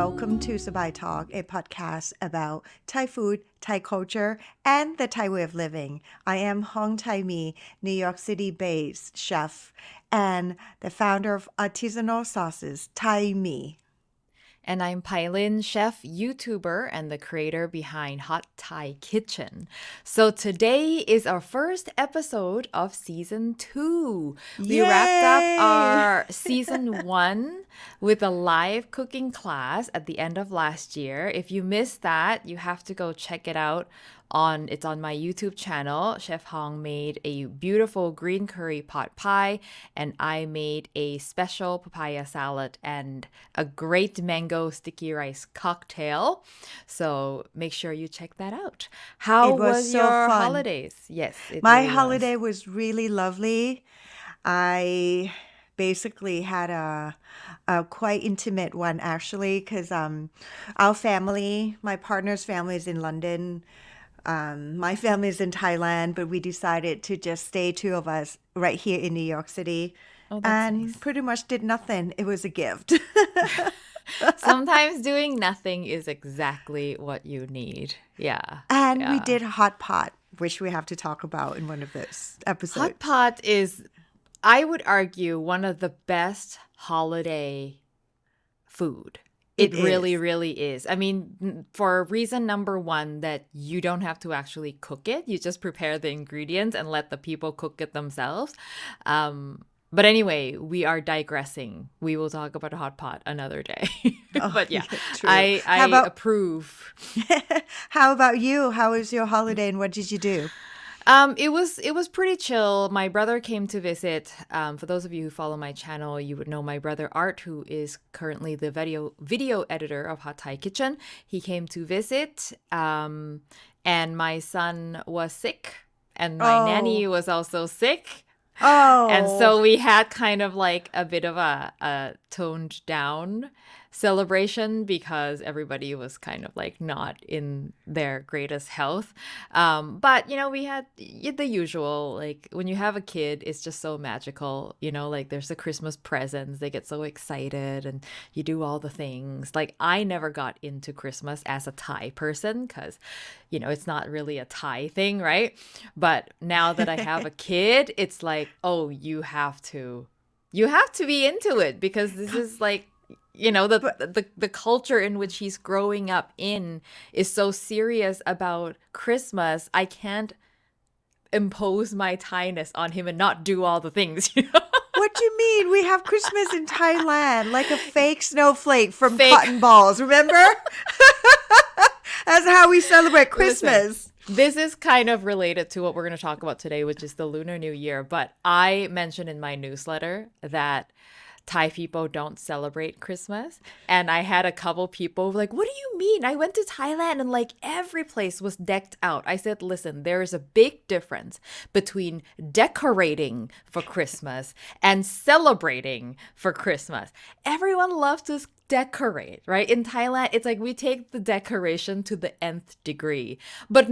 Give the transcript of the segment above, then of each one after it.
welcome to Sabai Talk, a podcast about Thai food, Thai culture, and the Thai way of living. I am Hong Thaimee, New York City-based chef and the founder of artisanal sauces, Thaimee. And I'm Pailin, chef, YouTuber, and the creator behind Hot Thai Kitchen. So today is our first episode of season 2. We wrapped up our season 1 with a live cooking class at the end of last year. If you missed that, you have to go check it out. It's on my YouTube channel. Chef Hong made a beautiful green curry pot pie, and I made a special papaya salad and a great mango sticky rice cocktail. So make sure you check that out. How was so your fun. holidays? Yes, My really holiday was really lovely. I basically had a quite intimate one actually because our family, my partner's family is in London. My family is in Thailand, but we decided to just stay two of us right here in New York City Oh, that's and nice. pretty much did nothing. It was a gift. Sometimes doing nothing is exactly what you need. Yeah, And we yeah. did hot pot, which we have to talk about in one of those Hot episodes. pot is, I would argue, one of the best holiday food. It It really, is. really is. I mean, for reason number one, that you don't have to actually cook it. You just prepare the ingredients and let the people cook it themselves. But anyway, we are digressing. We will talk about a hot pot another day. Oh, But yeah, yeah, true. I approve. How about you? How was your holiday and what did you do? It was pretty chill. My brother came to visit. For those of you who follow my channel, you would know my brother Art, who is currently the video editor of Hot Thai Kitchen. He came to visit, and my son was sick, and my nanny Oh, was also sick. And oh, so we had kind of like a bit of a toned down celebration because everybody was kind of like not in their greatest health. But, we had the usual, like when you have a kid, it's just so magical, like there's the Christmas presents, they get so excited and you do all the things. Like I never got into Christmas as a Thai person because, it's not really a Thai thing, right? But now that I have a kid, it's like, oh, you have to be into it because this is like, but the culture in which he's growing up in is so serious about Christmas. I can't impose my Thainess on him and not do all the things. what do you mean? We have Christmas in Thailand, like a fake snowflake from Fake. cotton balls, remember? That's how we celebrate Listen, Christmas. this is kind of related to what we're going to talk about today, which is the Lunar New Year. But I mentioned in my newsletter that Thai people don't celebrate Christmas. And I had a couple people like, what do you mean? I went to Thailand and like every place was decked out. I said, listen, there is a big difference between decorating for Christmas and celebrating for Christmas. Everyone loves to decorate, right? In Thailand, it's like we take the decoration to the nth degree. But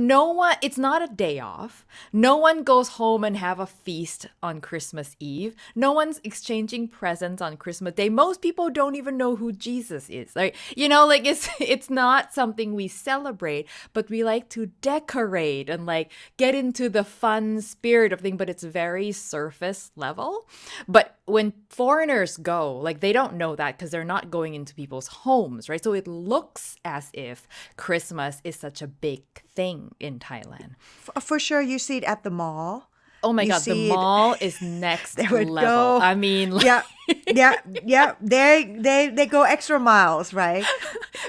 it's not a day off. No one goes home and have a feast on Christmas Eve. No one's exchanging presents on Christmas Day. Most people don't even know who Jesus is. Like, like it's not something we celebrate, but we like to decorate and like get into the fun spirit of thing, but it's very surface level. But when foreigners go, like they don't know that because they're not going into people's homes, right? So it looks as if Christmas is such a big thing in Thailand. For sure, you see it at the mall. Oh my You God, the see it. mall is next They would level. go. I mean, like, Yeah, yeah. They go extra miles, right?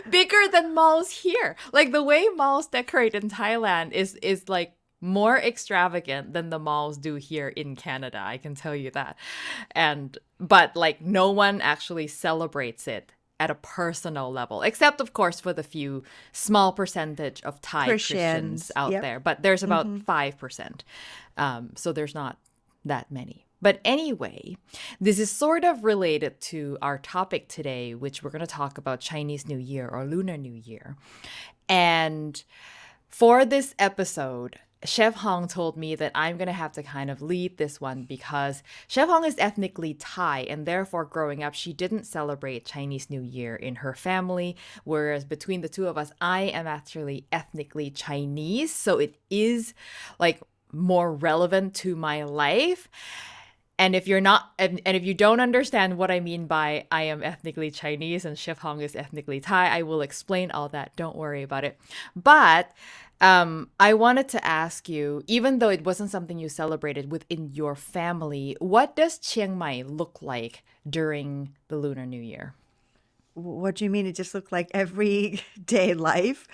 bigger than malls here. Like the way malls decorate in Thailand is like more extravagant than the malls do here in Canada. I can tell you that. But like no one actually celebrates it at a personal level, except of course for the few small percentage of Thai Christians Christians. out Yep. there. But there's about Mm-hmm. 5%. So there's not that many. But anyway, this is sort of related to our topic today, which we're going to talk about Chinese New Year or Lunar New Year. And for this episode, Chef Hong told me that I'm going to have to kind of lead this one because Chef Hong is ethnically Thai, and therefore, growing up, she didn't celebrate Chinese New Year in her family. Whereas between the two of us, I am actually ethnically Chinese. So it is like more relevant to my life. And if you're not, and if you don't understand what I mean by I am ethnically Chinese and Chef Hong is ethnically Thai, I will explain all that. Don't worry about it. But I wanted to ask you, even though it wasn't something you celebrated within your family, what does Chiang Mai look like during the Lunar New Year? What do you mean? It just looked like everyday life.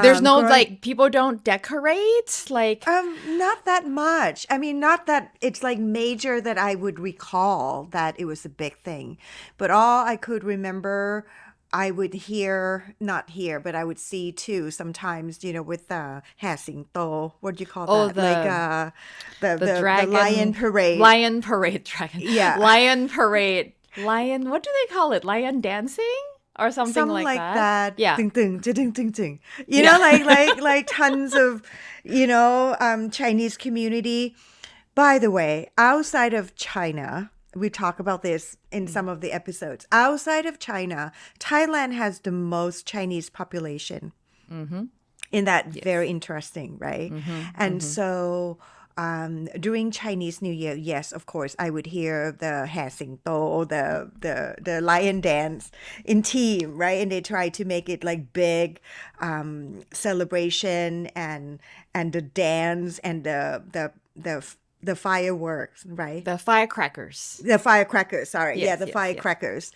There's no Growing, like people don't decorate like not that much. I mean, not that it's like major that I would recall that it was a big thing, but all I could remember, I would hear, not hear, but I would see too sometimes, with Ha Sing To. What do you call oh that? Like the the lion dragon parade. lion parade dragon Yeah. lion parade lion what do they call it, lion dancing or something Something like like that? that. Yeah, Ding ding ding ding ding. yeah. Like tons of, Chinese community. By the way, outside of China, we talk about this in some of the episodes. Outside of China, Thailand has the most Chinese population. Mm-hmm. In that, very Yes. interesting, right? Mm-hmm. And Mm-hmm. so during Chinese New Year, yes, of course, I would hear the Ha Sing To, the lion dance in team, right? And they try to make it like big celebration and the dance and the fireworks, right? The firecrackers. The firecrackers, sorry. Yeah, Yes, the yes, yes. firecrackers.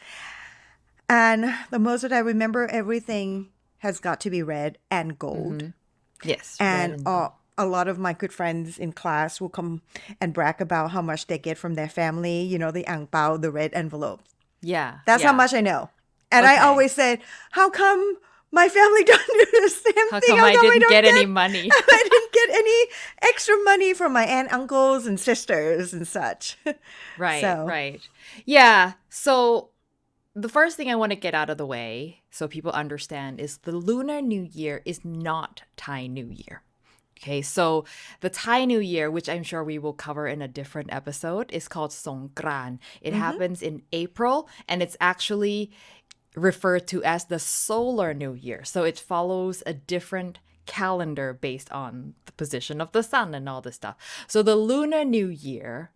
And the most that I remember, everything has got to be red and gold. Mm-hmm. Yes, red And and gold. a lot of my good friends in class will come and brag about how much they get from their family, the ang pao, the red envelope. Yeah, That's how yeah. much I know. And I Okay. always said, how come my family don't do the same How thing? come How I come I didn't don't get any get money? I didn't get any extra money from my aunt, uncles, and sisters and such. Right, So, right. Yeah. So the first thing I want to get out of the way so people understand is the Lunar New Year is not Thai New Year. Okay, so the Thai New Year, which I'm sure we will cover in a different episode, is called Songkran. It mhm. happens in April and it's actually referred to as the Solar New Year. So it follows a different calendar based on the position of the sun and all this stuff. So the Lunar New Year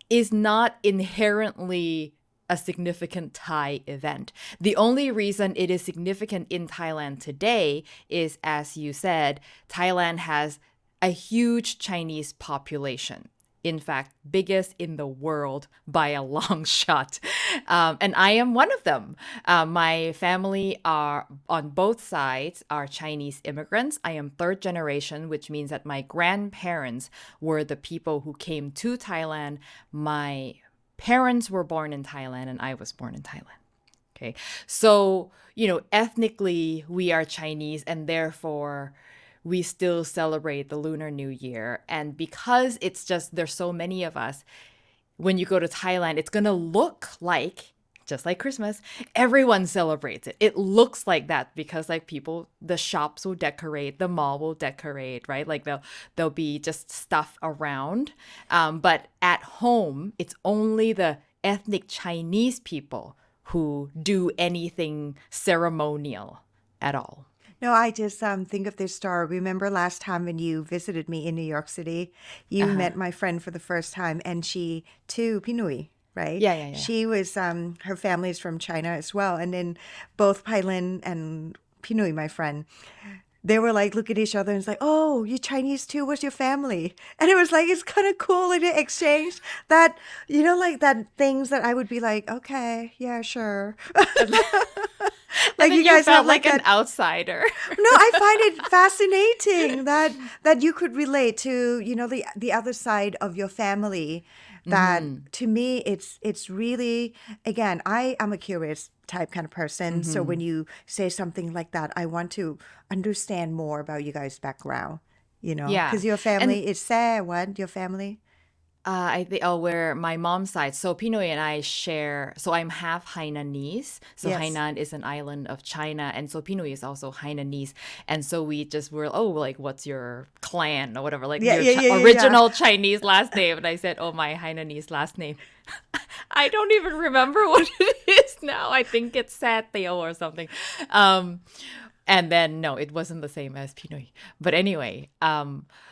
is not inherently a significant Thai event. The only reason it is significant in Thailand today is, as you said, Thailand has a huge Chinese population. In fact, biggest in the world by a long shot. And I am one of them. My family are on both sides are Chinese immigrants. I am third generation, which means that my grandparents were the people who came to Thailand. My parents were born in Thailand and I was born in Thailand. Okay. So, ethnically, we are Chinese and therefore we still celebrate the Lunar New Year. And because it's just, there's so many of us, when you go to Thailand, it's going to look like, just like Christmas, everyone celebrates it. It looks like that because like people, the shops will decorate, the mall will decorate, right? Like there'll be just stuff around. But at home, it's only the ethnic Chinese people who do anything ceremonial at all. No, I just think of this story. Remember last time when you visited me in New York City, you Uh-huh. met my friend for the first time, and she too, Pinui, right? Yeah, yeah, yeah. She was her family is from China as well, and then both Pailin and Pinui, my friend, they were like look at each other and it's like, oh, you Chinese too? What's your family? And it was like it's kind of cool like the exchange that like that things that I would be like, okay, yeah, sure. And Like then you you guys have felt like like an that. outsider. No, I find it fascinating that you could relate to, the other side of your family. That to me, it's really, again, I am a curious type kind of person. So Hmm. when you say something like that, I want to understand more about you guys' background. Yeah. Because your And family is Say what your family? I think where my mom's side. So Pinoy and I share. So I'm half Hainanese. So Yes. Hainan is an island of China, and so Pinoy is also Hainanese. And so we just were, oh, like, what's your clan or whatever, like Yeah, your yeah, yeah, yeah, yeah. original Chinese last name. And I said, oh, my Hainanese last name. I don't even remember what it is now. I think it's Sateo or something. Um, and then no, it wasn't the same as Pinoy. But anyway,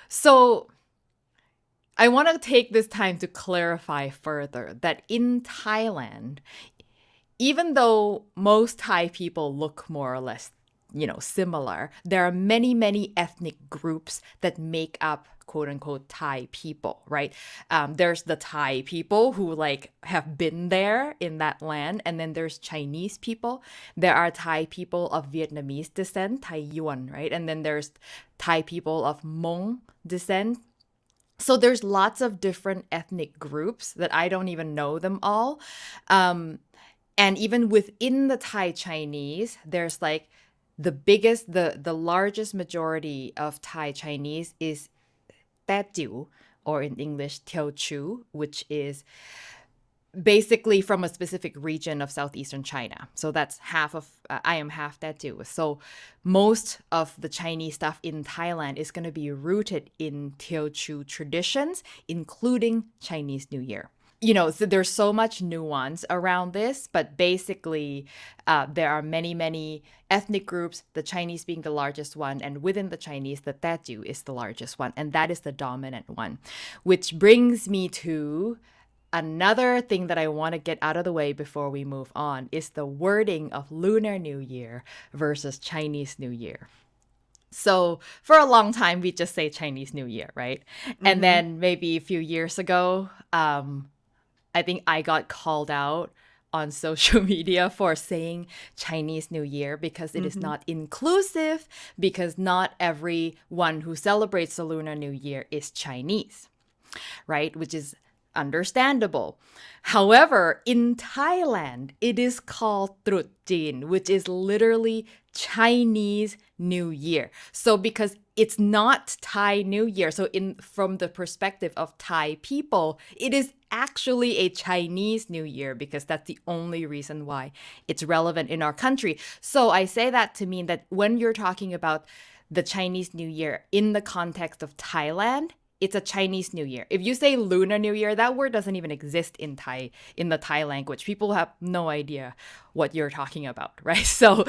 so I want to take this time to clarify further that in Thailand, even though most Thai people look more or less, similar, there are many, many ethnic groups that make up quote unquote Thai people, right? There's the Thai people who like have been there in that land, and then there's Chinese people. There are Thai people of Vietnamese descent, Thai Yuan, right? And then there's Thai people of Hmong descent. So there's lots of different ethnic groups that I don't even know them all. And even within the Thai Chinese, there's like the largest majority of Thai Chinese is Teochew, or in English, Teochew, which is basically from a specific region of southeastern China. So that's half of, I am half Teochew. So most of the Chinese stuff in Thailand is going to be rooted in Teochew traditions, including Chinese New Year. So there's so much nuance around this, but basically there are many, many ethnic groups, the Chinese being the largest one, and within the Chinese, the Teochew is the largest one, and that is the dominant one. Which brings me to another thing that I want to get out of the way before we move on is the wording of Lunar New Year versus Chinese New Year. So for a long time, we just say Chinese New Year, right? And Mm-hmm. then maybe a few years ago, I think I got called out on social media for saying Chinese New Year because it is Mm-hmm. not inclusive, because not everyone who celebrates the Lunar New Year is Chinese, right? Which is understandable. However, in Thailand, it is called Trut Jin, which is literally Chinese New Year. So because it's not Thai New Year, so from the perspective of Thai people, it is actually a Chinese New Year because that's the only reason why it's relevant in our country. So I say that to mean that when you're talking about the Chinese New Year in the context of Thailand, it's a Chinese New Year. If you say Lunar New Year, that word doesn't even exist in the Thai language. People have no idea what you're talking about, right? So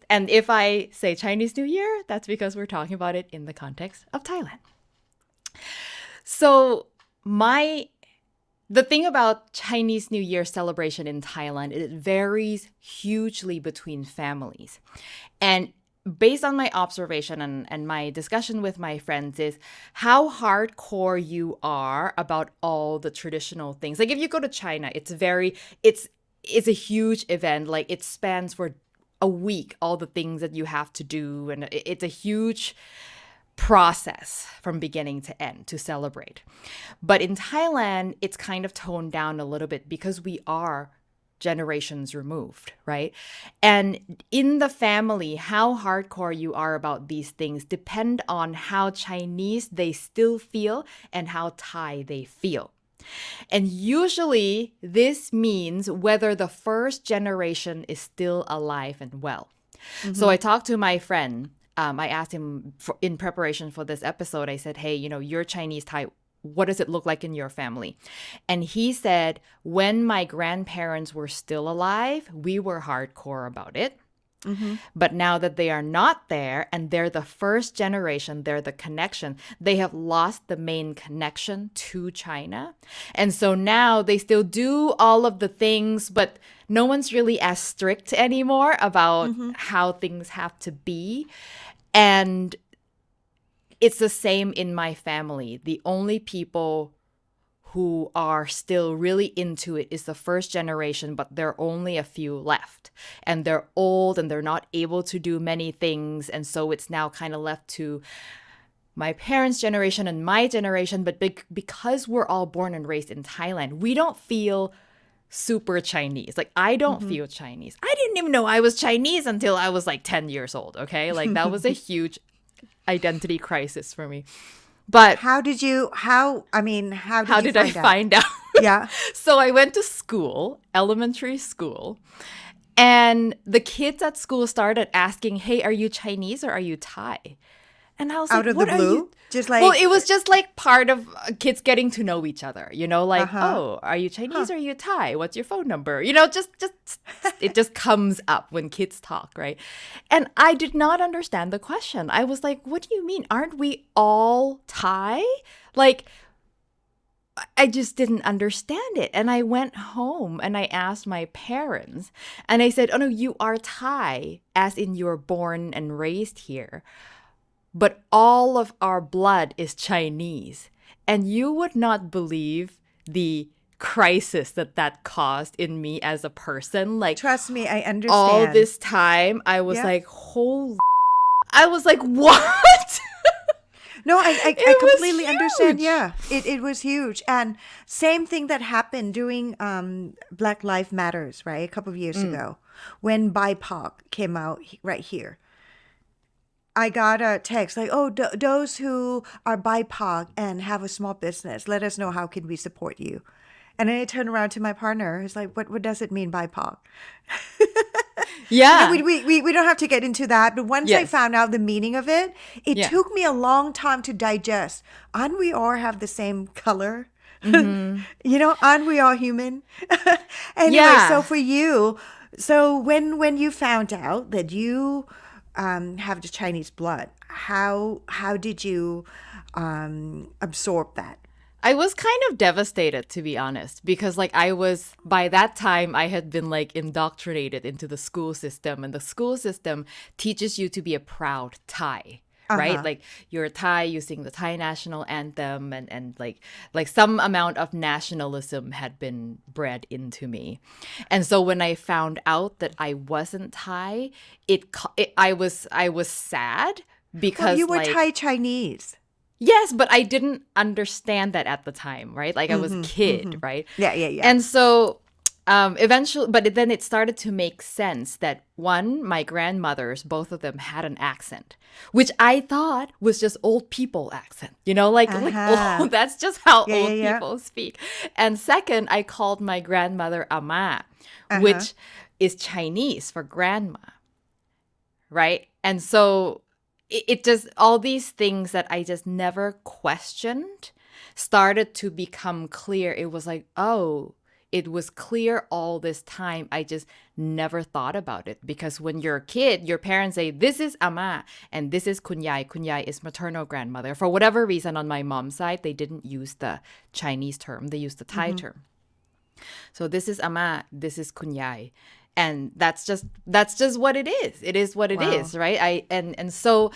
and if I say Chinese New Year, that's because we're talking about it in the context of Thailand. So the thing about Chinese New Year celebration in Thailand, it varies hugely between families. And based on my observation and my discussion with my friends is how hardcore you are about all the traditional things. Like if you go to China, it's a huge event. Like it spans for a week, all the things that you have to do. And it's a huge process from beginning to end to celebrate. But in Thailand, it's kind of toned down a little bit because we are generations removed, right? And in the family, how hardcore you are about these things depend on how Chinese they still feel and how Thai they feel. And usually this means whether the first generation is still alive and well. So Mm-hmm. I talked to my friend. I asked him in preparation for this episode, I said, hey, you're Chinese Thai. What does it look like in your family? And he said, when my grandparents were still alive, we were hardcore about it. Mm-hmm. But now that they are not there and they're the first generation, they're the connection, they have lost the main connection to China. And so now they still do all of the things, but no one's really as strict anymore about Mm-hmm. how things have to be. And it's the same in my family. The only people who are still really into it is the first generation, but there are only a few left. And they're old and they're not able to do many things. And so it's now kind of left to my parents' generation and my generation. But because we're all born and raised in Thailand, we don't feel super Chinese. Like, I don't Mm-hmm. feel Chinese. I didn't even know I was Chinese until I was like 10 years old, okay? Like, that was a huge identity crisis for me. But how how did you did I find out? find out? Yeah. So I went to school, elementary school, and the kids at school started asking, "Hey, are you Chinese or are you Thai?" And I was like, Out of the "What are you?" blue? Just Well, like, it was just like part of kids getting to know each other, like, uh-huh. "Oh, are you Chinese Huh. or are you Thai? What's your phone number?" Just it just comes up when kids talk, right? And I did not understand the question. I was like, "What do you mean? Aren't we all Thai?" Like, I just didn't understand it. And I went home and I asked my parents and I said, "Oh no, you are Thai, as in you're born and raised here. But all of our blood is Chinese." And you would not believe the crisis that caused in me as a person. Like, Trust me, I all understand. this time, I was Yeah. like, holy. I was like, what? No, I It was completely understand. huge. Yeah, it was huge. And same thing that happened during Black Lives Matters, right? A couple of years ago when BIPOC came out right here. I got a text like, "Oh, those who are BIPOC and have a small business, let us know how can we support you." And then I turned around to my partner. It's like, what does it mean BIPOC? Yeah. We don't have to get into that. But once I Yes. found out the meaning of it, it Yeah. took me a long time to digest. Aren't we all have the same color? Mm-hmm. Aren't we all human? Anyway, so Yeah. for you, so when you found out that you have the Chinese blood, how did you absorb that? I was kind of devastated, to be honest, because like by that time I had been like indoctrinated into the school system, and the school system teaches you to be a proud Thai, right? Uh-huh. Like, you're Thai, you sing the Thai national anthem, and like some amount of nationalism had been bred into me. And so when I found out that I wasn't Thai, I was sad Well, you because, were like, Thai Chinese. yes, but I didn't understand that at the time, right? Like, I was a kid, right? Yeah, yeah, yeah. And so eventually, but then it started to make sense that, one, my grandmothers, both of them had an accent, which I thought was just old people accent, like Uh-huh. that's just how Yeah, yeah, old yeah. people speak. And second, I called my grandmother Ama, Uh-huh. which is Chinese for grandma, right? And so it just, all these things that I just never questioned started to become clear. It was like, oh, it was clear all this time. I just never thought about it, because when you're a kid, your parents say, "This is ama and this is kunyai." Kunyai is maternal grandmother. For whatever reason, on my mom's side, they didn't use the Chinese term, they used the Thai term. So this is ama, this is kunyai. And that's just what it is. It is what it Wow. is, right? And so,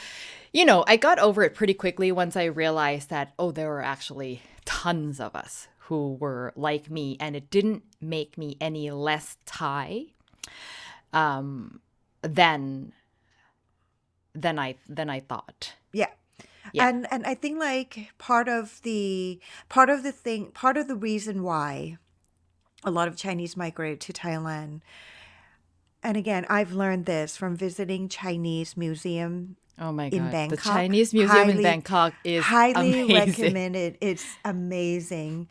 I got over it pretty quickly once I realized that, oh, there were actually tons of us who were like me, and it didn't make me any less Thai um than than I thought. Yeah. Yeah. And I think like part of the reason why a lot of Chinese migrate to Thailand. And again, I've learned this from visiting Chinese museum Oh my in God. The Bangkok. Chinese museum in Bangkok is Highly amazing. recommended. It's amazing.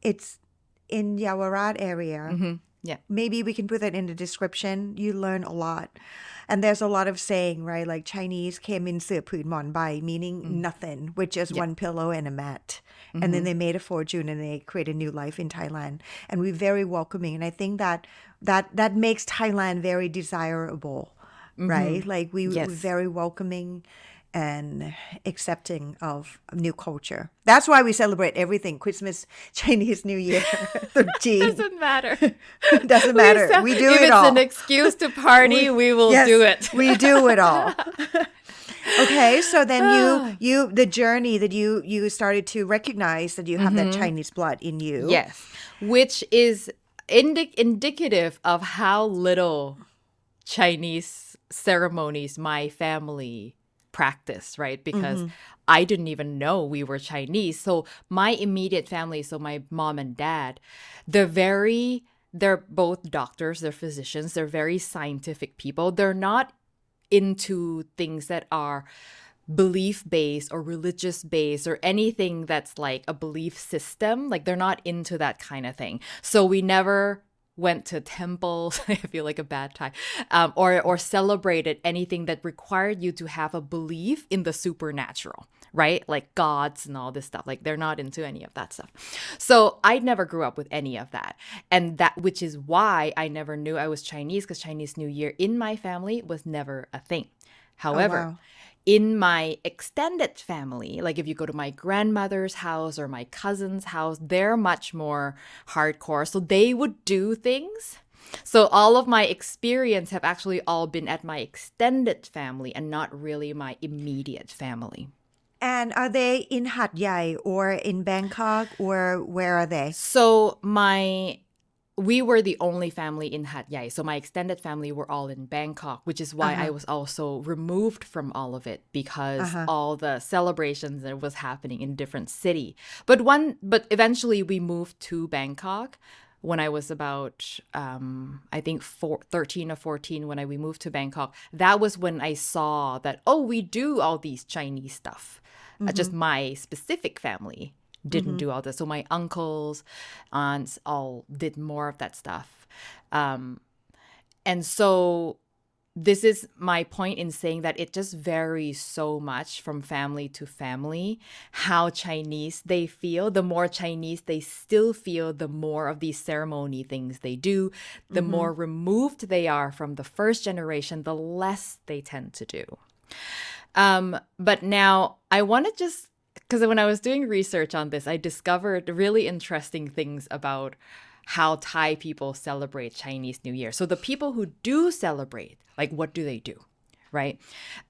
It's in Yawarat area. Yeah. Maybe we can put that in the description. You learn a lot. And there's a lot of saying, right? Like Chinese came in Sửa Phủy Mòn Bai, meaning nothing, with just Yeah. one pillow and a mat. And then they made a fortune and they created a new life in Thailand. And we're very welcoming. And I think that makes Thailand very desirable, right? Like we're Yes. very welcoming and accepting of new culture. That's why we celebrate everything: Christmas, Chinese New Year, 13. Doesn't matter. Doesn't matter. We do If it it's an all. excuse to party, We we will do yes, it. we do it all. Okay, so then you the journey that you started to recognize that you have that Chinese blood in you. Yes, which is indicative of how little Chinese ceremonies my family practice, right? Because I didn't even know we were Chinese. So my immediate family, so my mom and dad, they're both doctors, they're physicians, they're very scientific people. They're not into things that are belief based or religious based or anything that's like a belief system. Like they're not into that kind of thing. So we never went to temples. I feel like a bad Thai, or celebrated anything that required you to have a belief in the supernatural, right? Like gods and all this stuff. Like they're not into any of that stuff. So I never grew up with any of that, and that which is why I never knew I was Chinese, because Chinese New Year in my family was never a thing. Oh, However, wow. in my extended family, like if you go to my grandmother's house or my cousin's house, they're much more hardcore. So they would do things. So all of my experience have actually all been at my extended family and not really my immediate family. And are they in Hat Yai or in Bangkok, or where are they? So we were the only family in Hat Yai. So my extended family were all in Bangkok, which is why I Uh-huh. was also removed from all of it, because Uh-huh. all the celebrations that was happening in different city. But eventually we moved to Bangkok when I was about I think 13 or 14 when we moved to Bangkok. That was when I saw that, oh, we do all these Chinese stuff. Just my specific family didn't Mm-hmm. do all this. So my uncles, aunts all did more of that stuff. And so this is my point in saying that it just varies so much from family to family how Chinese they feel. The more Chinese they still feel, the more of these ceremony things they do. The Mm-hmm. more removed they are from the first generation, the less they tend to do. But now I want to just, because when I was doing research on this, I discovered really interesting things about how Thai people celebrate Chinese New Year. So the people who do celebrate, like what do they do, right?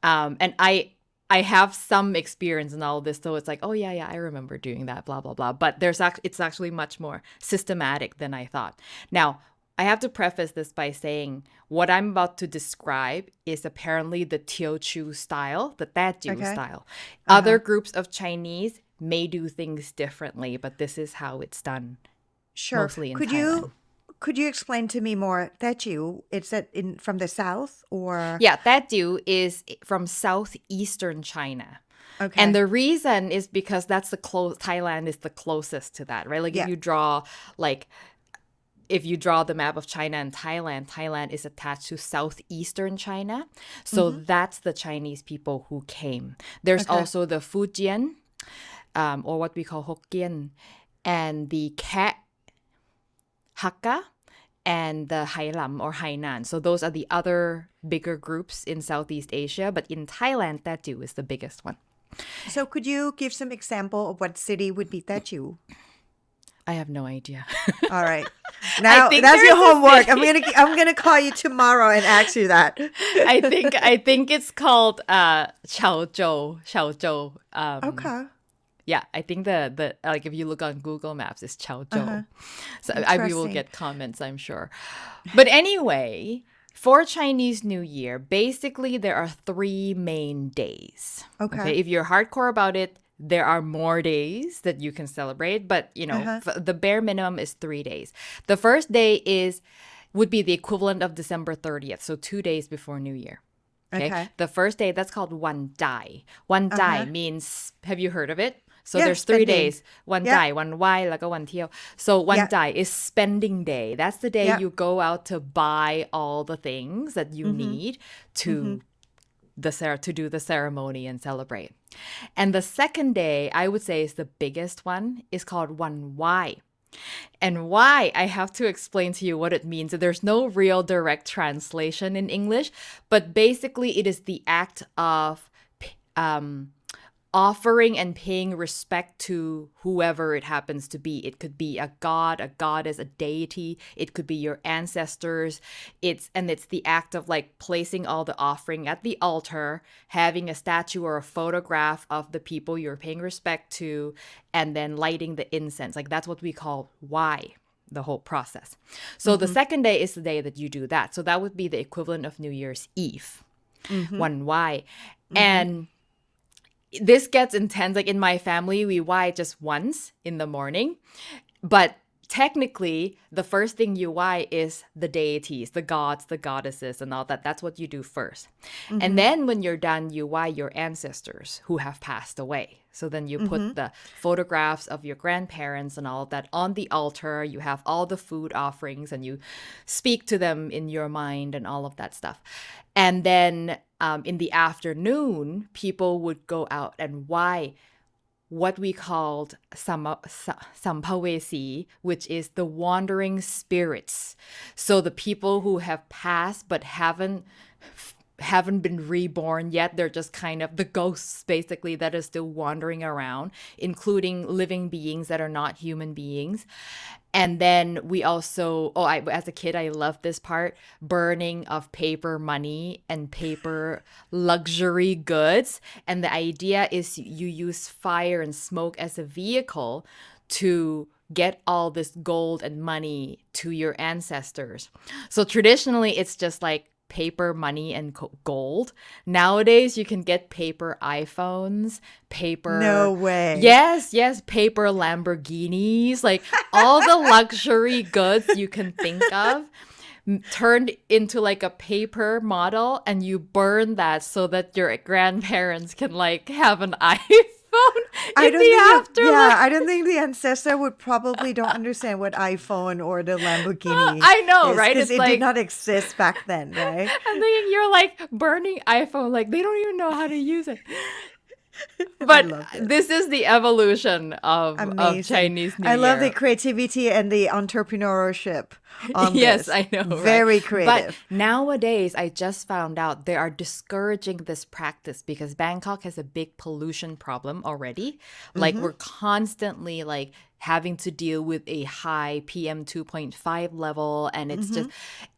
And I have some experience in all this, so it's like, oh yeah, I remember doing that, blah blah blah. But it's actually much more systematic than I thought. Now, I have to preface this by saying what I'm about to describe is apparently the Teochew style, the Teochew Okay. style. Uh-huh. Other groups of Chinese may do things differently, but this is how it's done Sure. mostly in Could Thailand. you explain to me more that it's that in from the south or Yeah, Teochew is from southeastern China. And okay. the reason is because that's Thailand is the closest to that, right? Like Yeah. if you draw the map of China and Thailand, Thailand is attached to southeastern China. So Mm-hmm. that's the Chinese people who came. There's Okay. also the Fujian, or what we call Hokkien, and the Ket, Hakka, and the Hailam or Hainan. So those are the other bigger groups in Southeast Asia. But in Thailand, Teochew is the biggest one. So could you give some example of what city would be that you? I have no idea. All right. I Now think that's your there's a homework. city. I'm gonna call you tomorrow and ask you that. I think it's called Chaozhou. Okay. Yeah, I think the like if you look on Google Maps, it's Uh-huh. Chaozhou. So we will Interesting. get comments, I'm sure. But anyway, for Chinese New Year, basically there are 3 main days. Okay. Okay, if you're hardcore about it, there are more days that you can celebrate, but Uh-huh. the bare minimum is 3 days. The first day would be the equivalent of December 30th, so 2 days before New Year. Okay, Okay. the first day that's called Wan Dai. Wan Dai Uh-huh. means, have you heard of it? So Yeah, there's 3 spending. days. Wan Yeah. Dai, Wan Wai, like a Wan Tiao. So Wan Yeah. Dai is spending day. That's the day Yeah. you go out to buy all the things that you Mm-hmm. need Mm-hmm. to to do the ceremony and celebrate. And the second day, I would say is the biggest one, is called Wan Wai. And why, I have to explain to you what it means. There's no real direct translation in English, but basically it is the act of um, offering and paying respect to whoever it happens to be. It could be a god, a goddess, a deity. It could be your ancestors. It's the act of like placing all the offering at the altar, having a statue or a photograph of the people you're paying respect to, and then lighting the incense. Like that's what we call why, the whole process. So the Mm-hmm. second day is the day that you do that. So that would be the equivalent of New Year's Eve, Mm-hmm. one why. Mm-hmm. And this gets intense. Like in my family, we why just once in the morning, but technically, the first thing you why is the deities, the gods, the goddesses, and all that. That's what you do first. And then when you're done, you why your ancestors who have passed away. So then you put the photographs of your grandparents and all of that on the altar. You have all the food offerings and you speak to them in your mind and all of that stuff. And then in the afternoon, people would go out and why what we called sampavesi, which is the wandering spirits. So the people who have passed but haven't been reborn yet. They're just kind of the ghosts, basically, that are still wandering around, including living beings that are not human beings. And then we also, as a kid, I loved this part, burning of paper money and paper luxury goods. And the idea is you use fire and smoke as a vehicle to get all this gold and money to your ancestors. So traditionally, it's just like paper money and gold. Nowadays, you can get paper iPhones, paper. No way. Yes, paper Lamborghinis, like all the luxury goods you can think of turned into like a paper model, and you burn that so that your grandparents can like have an iPhone in the afterlife. I don't think the ancestor would probably don't understand what iPhone or the Lamborghini I know, is, right? because It's it did like, not exist back then, right? I'm thinking you're like burning iPhone, like they don't even know how to use it. I But love it. this is the evolution of Amazing. Chinese New I Year. love the creativity and the entrepreneurship on Yes, this. I know, right? Very creative. But nowadays, I just found out they are discouraging this practice because Bangkok has a big pollution problem already. Like we're constantly like having to deal with a high PM 2.5 level, and it's just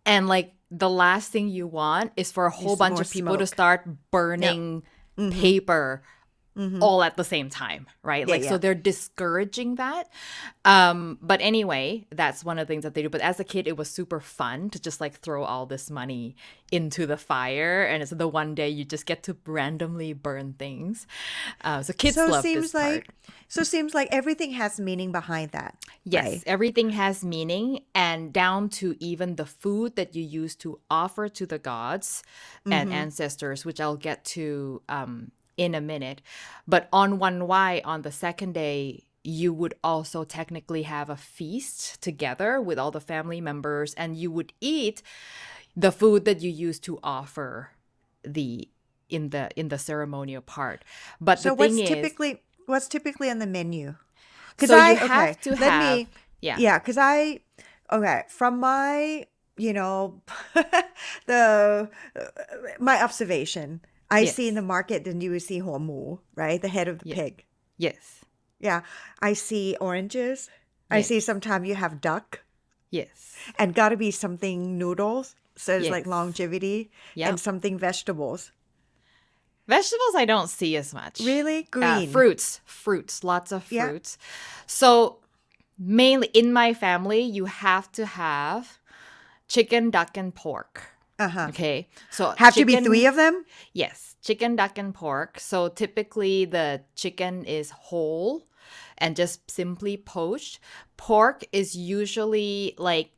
and like the last thing you want is for a whole bunch more of people to smoke. start burning paper all at the same time, right? Yeah, Like, so yeah. they're discouraging that. But anyway, that's one of the things that they do. But as a kid, it was super fun to just like throw all this money into the fire. And it's the one day you just get to randomly burn things. So kids So it love this seems part. like everything has meaning behind that. Yes, Right? everything has meaning, and down to even the food that you use to offer to the gods and ancestors, which I'll get to in a minute. But on one Y, on the second day, you would also technically have a feast together with all the family members, and you would eat the food that you use to offer the in the ceremonial part. But So the thing is, what's typically on the menu? Because so you have to have, yeah. Yeah, because from my, the my observation, I see in Yes. the market, then you would see หัวหมู, right? The head of the Yeah. pig. Yes. Yeah, I see oranges. I see Yes. sometimes you have duck, Yes. and gotta be something noodles. So it's like Yes. longevity, Yep. and something vegetables. Vegetables I don't see as much. Really? Green. Fruits, lots of Yeah. fruits. So mainly in my family, you have to have chicken, duck, and pork. Okay. So Have to be chicken, 3 of them? yes, chicken, duck, and pork. So typically the chicken is whole and just simply poached. Pork is usually like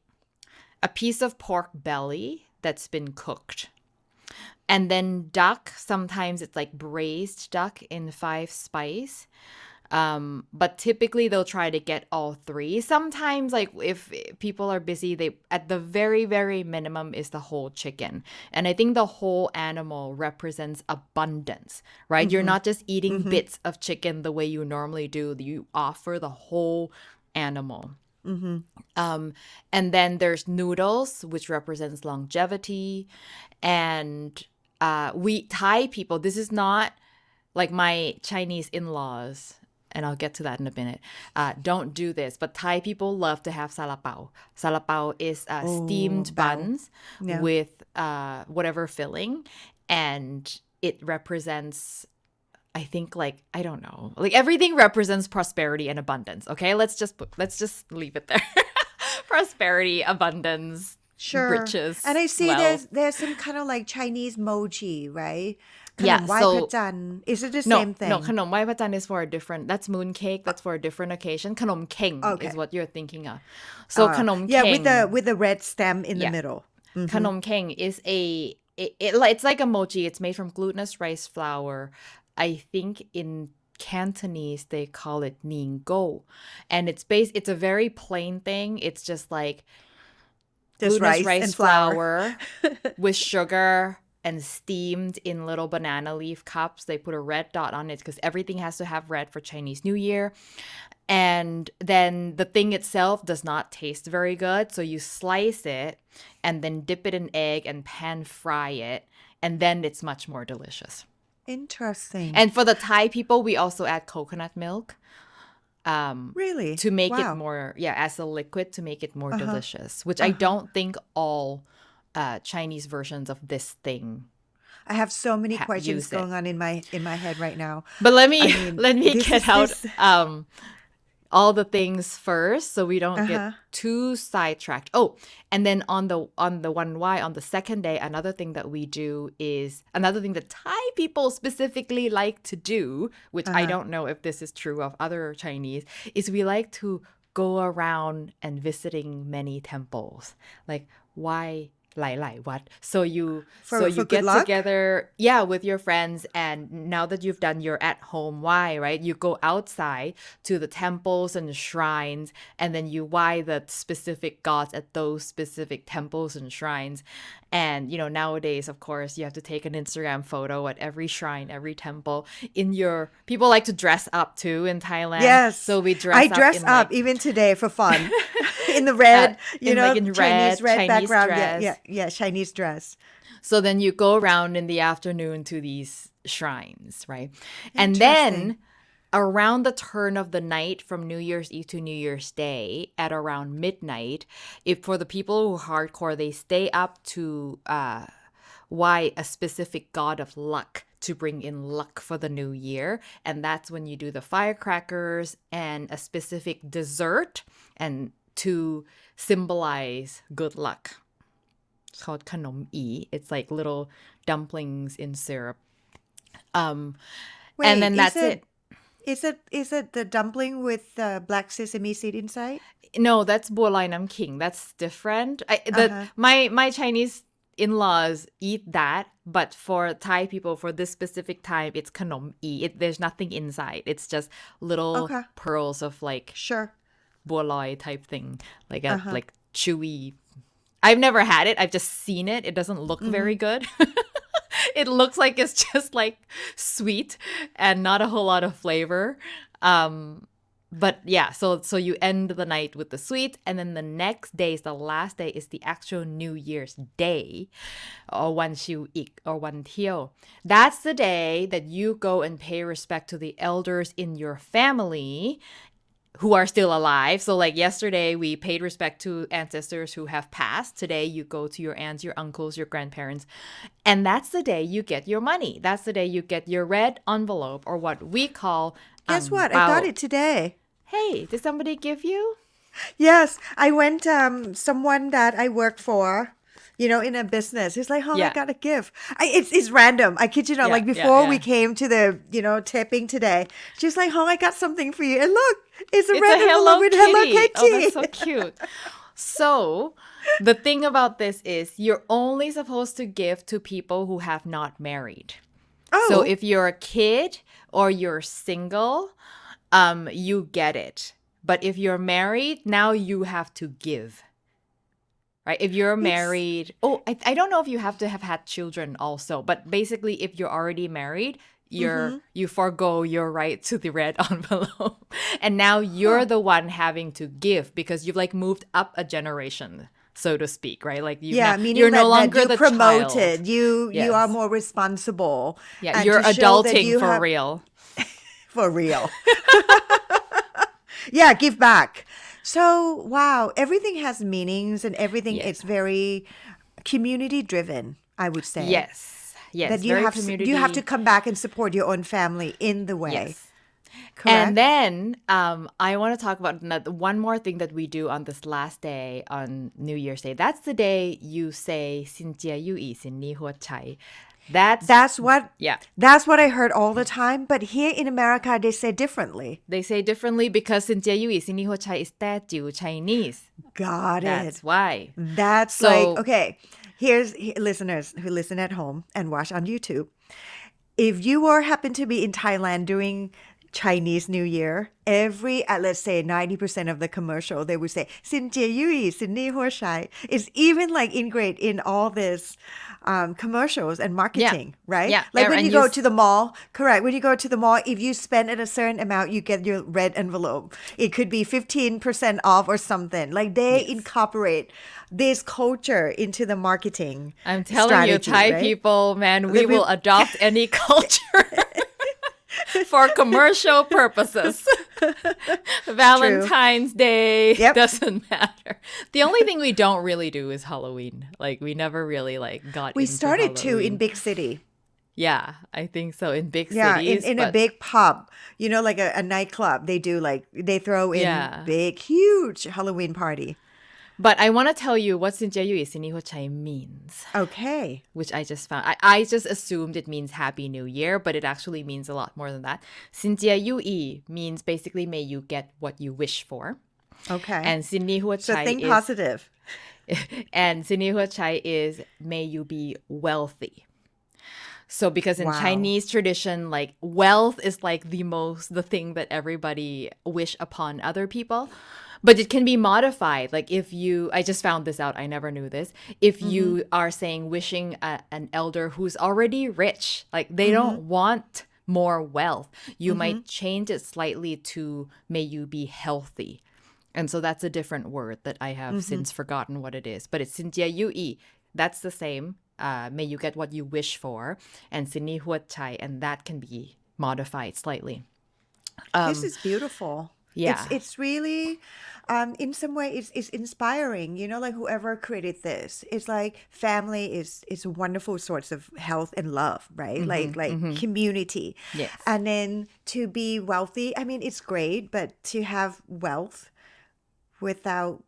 a piece of pork belly that's been cooked. And then duck, sometimes it's like braised duck in 5 spice. But typically they'll try to get all 3. Sometimes, like if people are busy, they at the very, very minimum is the whole chicken. And I think the whole animal represents abundance, right? You're not just eating bits of chicken the way you normally do. You offer the whole animal. And then there's noodles, which represents longevity. And we Thai people, this is not like my Chinese in-laws, and I'll get to that in a minute, don't do this. But Thai people love to have salapao. Salapao is steamed bao. buns Yeah. with whatever filling, and it represents, I think, like, I don't know, like everything represents prosperity and abundance. Okay, let's just leave it there. Prosperity, abundance, Sure. riches, And I see wealth. there's some kind of like Chinese mochi, right? ขนม Yeah, ไหว้พระ so จันทร์ is it the no, same no, thing ขนมไหว้พระจันทร์ is for a different, that's moon cake, that's for a different occasion. ขนมเข่ง is okay what you're thinking of. So ขนม yeah เข่ง with the red stem in the yeah, middle ขนมเข่ง is it's like a mochi. It's made from glutinous rice flour. I think in Cantonese they call it ningo, and it's a very plain thing. It's just like just glutinous rice rice and flour flour with sugar and steamed in little banana leaf cups. They put a red dot on it because everything has to have red for Chinese New Year. And then the thing itself does not taste very good. So you slice it and then dip it in egg and pan fry it. And then it's much more delicious. interesting And for the Thai people, we also add coconut milk really to make it wow more, as a liquid to make it more delicious, which I don't think all Chinese versions of this thing I have so many questions use it. going on in my head right now But let me I mean let me this get is out this all the things first so we don't get too sidetracked. Oh, and then on the one why on the second day, another thing that we do is another thing that Thai people specifically like to do, which I don't know if this is true of other Chinese, is we like to go around and visiting many temples. Like why หลายๆ วัด so you for get good luck together with your friends, and now that you've done your at home why, right, you go outside to the temples and shrines, and then you why the specific gods at those specific temples and shrines. And nowadays, of course, you have to take an Instagram photo at every shrine, every temple. People like to dress up too in Thailand, yes so we dress I up dress in up like even today for fun in the red in like in Chinese red Chinese background dress. yeah Chinese dress So then you go around in the afternoon to these shrines, right? And then interesting around the turn of the night from New Year's Eve to New Year's Day at around midnight, if for the people who are hardcore, they stay up to why a specific god of luck to bring in luck for the new year. And that's when you do the firecrackers and a specific dessert and to symbolize good luck. It's called ขนมอี it's like little dumplings in syrup. And wait then that's it. is it the dumpling with black sesame seed inside No, that's บัวลอยน้ำขิง. That's different. My Chinese in-laws eat that, but for Thai people, for this specific time, it's ขนมอี. There's nothing inside. It's just little pearls of like sure บัวลอย type thing, like a like chewy. I've never had it. I've just seen it. It doesn't look very good. It looks like it's just like sweet and not a whole lot of flavor. But yeah, so you end the night with the sweet, and then the next day is the last day, is the actual New Year's Day, or วันชิวอีก or วันเที่ยว. That's the day that you go and pay respect to the elders in your family who are still alive. So like yesterday, we paid respect to ancestors who have passed. Today, you go to your aunts, your uncles, your grandparents. And that's the day you get your money. That's the day you get your red envelope, or what we call guess what I bao. got it today Hey, did somebody give you? yes I went someone that I work for in a business. He's like, oh, I got a gift. It's random. I kid you not. Like before we came to the, taping today, she's like, oh, I got something for you. And look, it's a red envelope with Hello Kitty. Oh, that's so cute. So the thing about this is you're only supposed to give to people who have not married. Oh. So if you're a kid or you're single, you get it. But if you're married, now you have to give. Right? If you're married, I don't know if you have to have had children also, but basically if you're already married, you forgo your right to the red envelope. And now you're the one having to give because you've like moved up a generation, so to speak, right? Like meaning you're no that longer you the promoted. child. You are more responsible. Yeah, and you're to show that adulting you for have- real. For real. Yeah, give back. So, wow, everything has meanings and everything is very community driven, I would say. Yes. Yes. That you very have community. you have to come back and support your own family in the way. Yes. Correct? And then I want to talk about one more thing that we do on this last day on New Year's Day. That's the day you say สินเจียยู่อีสินนี้หัวใจ That's That's what yeah. that's what I heard all the time. But here in America, they say differently. They say differently because Sinjie Yui Siniho Chai is Teochew Chinese. Got it. That's why. That's like, So okay, listeners who listen at home and watch on YouTube. If you or happen to be in Thailand during Chinese New Year, let's say 90% of the commercial, they would say, Xin Jie Yui, Xin Ni Huo Shai. It's even like ingrained in all this commercials and marketing, right? Yeah. Like when And you go to the mall, correct. When you go to the mall, if you spend at a certain amount, you get your red envelope. It could be 15% off or something. Like they incorporate this culture into the marketing I'm telling you, strategy, Thai right? people, man, we will adopt any culture for commercial purposes. Valentine's Day Yep. doesn't matter. The only thing we don't really do is Halloween. Like we never really like got We into started to in Halloween. big city. Yeah, I think so in big Yeah, cities. in a but big pub, like a nightclub, they do like they throw in Yeah. big, huge Halloween party. But I want to tell you what Sinjayu Isinihochai means, Okay. which I just found. I just assumed it means Happy New Year, but it actually means a lot more than that. Sinjiayui means basically may you get what you wish for. Okay. And So Sinihuachai think is positive. and Sinihuachai is may you be wealthy. So because in Wow. Chinese tradition, like wealth is like the thing that everybody wish upon other people. But it can be modified. Like I just found this out. I never knew this. If you are saying wishing an elder who's already rich, like they don't want more wealth, you might change it slightly to may you be healthy. And so that's a different word that I have since forgotten what it is. But it's Sinjia Yui. That's the same. May you get what you wish for. And Sini Huat Chai. And that can be modified slightly. This is beautiful. Yeah. It's really, in some way, it's inspiring. Like whoever created this, it's like family is a wonderful source of health and love, right? Like community. Yes. And then to be wealthy, I mean, it's great, but to have wealth without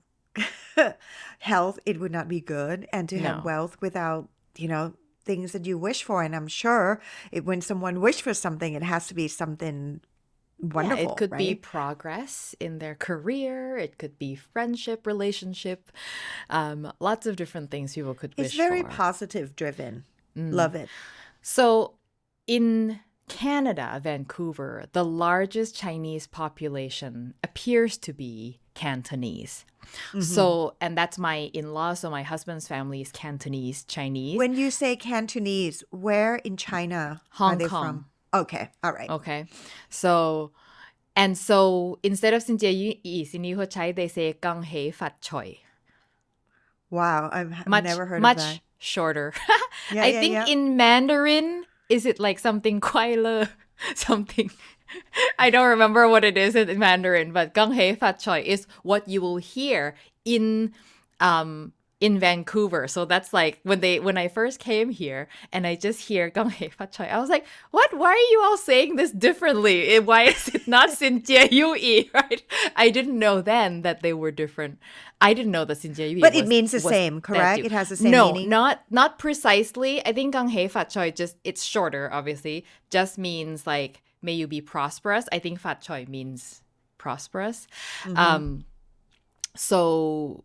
health, it would not be good. And to have No. wealth without, things that you wish for. And I'm sure when someone wish for something, it has to be something wonderful. Yeah, it could be right? progress in their career. It could be friendship, relationship. Lots of different things people could wish It's very for. positive driven. Love it. So in Canada, Vancouver, the largest Chinese population appears to be Cantonese. So, and that's my in-law. So my husband's family is Cantonese, Chinese. When you say Cantonese, where in China Hong are they Kong. from? Okay, all right. Okay. So instead of Sinjie Yi Siniho Chai, they say Gang Hei Fat Choi. Wow, I've never heard much of that. shorter. Yeah, I yeah, think yeah. in Mandarin, is it like something Kuai Le? Something. I don't remember what it is in Mandarin, but Gang Hei Fat Choi is what you will hear in Vancouver. So that's like when I first came here and I just hear Gang Hei Fat Choi, I was like, what? Why are you all saying this differently? Why is it not Sin Jie Yui, right? I didn't know then that they were different. I didn't know that Sin Jie Yui But it means the was same, that correct? too. It has the same no, meaning? not precisely. I think Gang Hei Fat Choi it's shorter, obviously. Just means like may you be prosperous. I think Fat Choi means prosperous. So,